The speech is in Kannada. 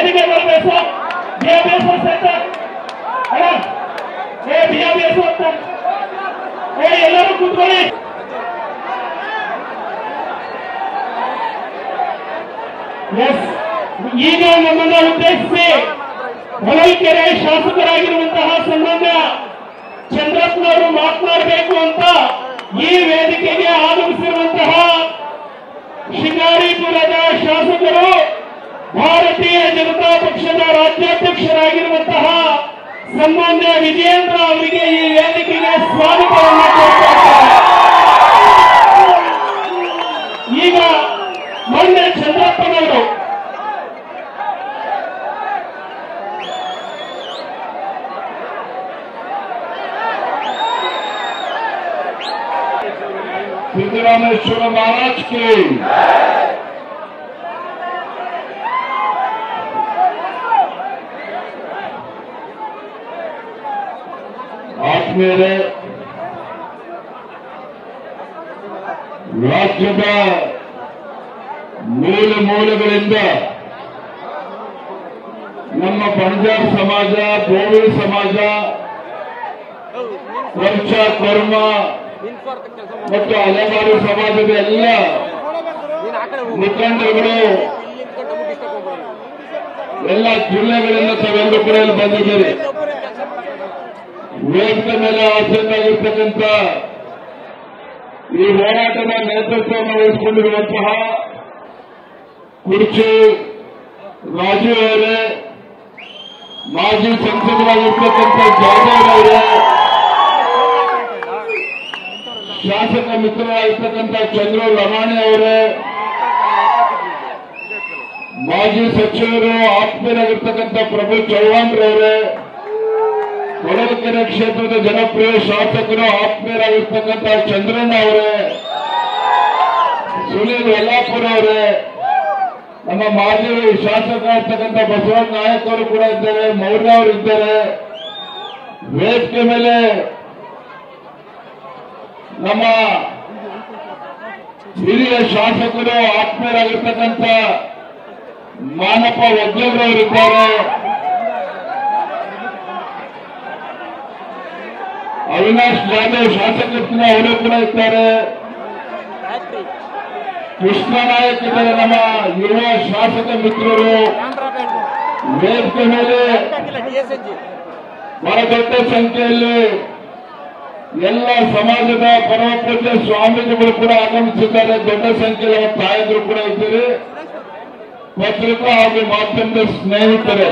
ವೇದಿಕೆ ಬರಬೇಕು BIBS ಸೆಂಟರ್ BIBS ಅಂತ ಎಲ್ಲರೂ ಕೂತ್ಕೊಳ್ಳಿ. ಈಗ ನಮ್ಮನ್ನ ಉದ್ದೇಶಿಸಿ ಹೊಳಲ್ಕೆರೆ ಶಾಸಕರಾಗಿರುವಂತಹ ಸನ್ಮಾನ್ಯ ಚಂದ್ರಪ್ಪನವರು ಮಾತನಾಡಬೇಕು ಅಂತ ಈ ವೇದಿಕೆಗೆ ಆಗಮಿಸಿರುವಂತಹ ಶಿಕಾರಿಪುರದ ಶಾಸಕರು ಭಾರತೀಯ ಜನತಾ ಪಕ್ಷದ ರಾಜ್ಯಾಧ್ಯಕ್ಷರಾಗಿರುವಂತಹ ಸನ್ಮಾನ್ಯ ವಿಜಯೇಂದ್ರ ಅವರಿಗೆ ಈ ವೇದಿಕೆಗೆ ಸ್ವಾಗತವನ್ನು ಕೋರುತ್ತಾರೆ. ಈಗ ಮೊನ್ನೆ ಚಂದ್ರಪ್ಪನವರು सिद्धरामेश्वर महाराज की आत्मीयरे ರಾಜ್ಯದ ಮೂಲೆಗಳಿಂದ ನಮ್ಮ ಬಂಜಾರ್ ಸಮಾಜ, ಬೋವಿ ಸಮಾಜ, ವಂಶ ಕರ್ಮ ಮತ್ತು ಹಲವಾರು ಸಮಾಜದ ಎಲ್ಲ ಮುಖಂಡರುಗಳು ಎಲ್ಲ ಜಿಲ್ಲೆಗಳಿಂದ ತಾವೆಲ್ಲರೂ ಕೂಡ ಇಲ್ಲಿ ಬಂದಿದ್ದೀರಿ. ವೇದಿಕೆ ಮೇಲೆ ಆಸೀನರಾಗಿರ್ತಕ್ಕಂಥ ಈ ಹೋರಾಟದ ನೇತೃತ್ವವನ್ನು ವಹಿಸಿಕೊಂಡಿರುವಂತಹ ಕುರ್ಚಿ ರಾಜೀವ್ ಅವರೇ, ಮಾಜಿ ಸಂಸದರಾಗಿರ್ತಕ್ಕಂಥ ಜಾಧವ್ ಅವರೇ, ಶಾಸಕ ಮಿತ್ರರಾಗಿರ್ತಕ್ಕಂಥ ಚಂದ್ರ ಲಮಾಣಿ ಅವರೇ, ಮಾಜಿ ಸಚಿವರು ಆತ್ಮೀಯರಾಗಿರ್ತಕ್ಕಂಥ ಪ್ರಭು ಚೌಹಾಣ್ ರವರೇ, ಹೊಳಲ್ಕೆರೆ ಕ್ಷೇತ್ರದ ಜನಪ್ರಿಯ ಶಾಸಕರು ಆತ್ಮೀಯರಾಗಿರ್ತಕ್ಕಂಥ ಚಂದ್ರಣ್ಣ ಅವರೇ, ಸುನೀಲ್ ಯಲ್ಲಾಪುರ ಅವರೇ, ನಮ್ಮ ಮಾಜಿ ಶಾಸಕರಾಗಿರ್ತಕ್ಕಂಥ ಬಸವರಾಜ ನಾಯಕ್ ಅವರು ಕೂಡ ಇದ್ದಾರೆ, ಮೌರ್ಯ ಅವರು ಇದ್ದಾರೆ. ವೇದಿಕೆ ಮೇಲೆ ನಮ್ಮ ಹಿರಿಯ ಶಾಸಕರು ಆತ್ಮೀಯರಾಗಿರ್ತಕ್ಕಂಥ ಮಾನಪ್ಪ ಒಗ್ಗೇರವರಿದ್ದಾರೆ, ಅವಿನಾಶ್ ಜಾಧವ್ ಶಾಸಕರು ಅವರು ಕೂಡ ಇದ್ದಾರೆ, ಕೃಷ್ಣ ನಾಯಕ್ ಇದ್ದಾರೆ, ನಮ್ಮ ಯುವ ಶಾಸಕ ಮಿತ್ರರು. ವೇದಿಕೆ ಮೇಲೆ ಬಹಳ ದೊಡ್ಡ ಸಂಖ್ಯೆಯಲ್ಲಿ ಎಲ್ಲ ಸಮಾಜದ ಪರಮಪೂಜ್ಯ ಸ್ವಾಮೀಜಿಗಳು ಕೂಡ ಆಗಮಿಸಿದ್ದಾರೆ. ದೊಡ್ಡ ಸಂಖ್ಯೆಯಲ್ಲಿ ತಾಯಂದರು ಕೂಡ ಇದ್ದಾರೆ. ಪತ್ರಿಕಾ ಹಾಗೂ ಮಾಧ್ಯಮದ ಸ್ನೇಹಿತರೆ,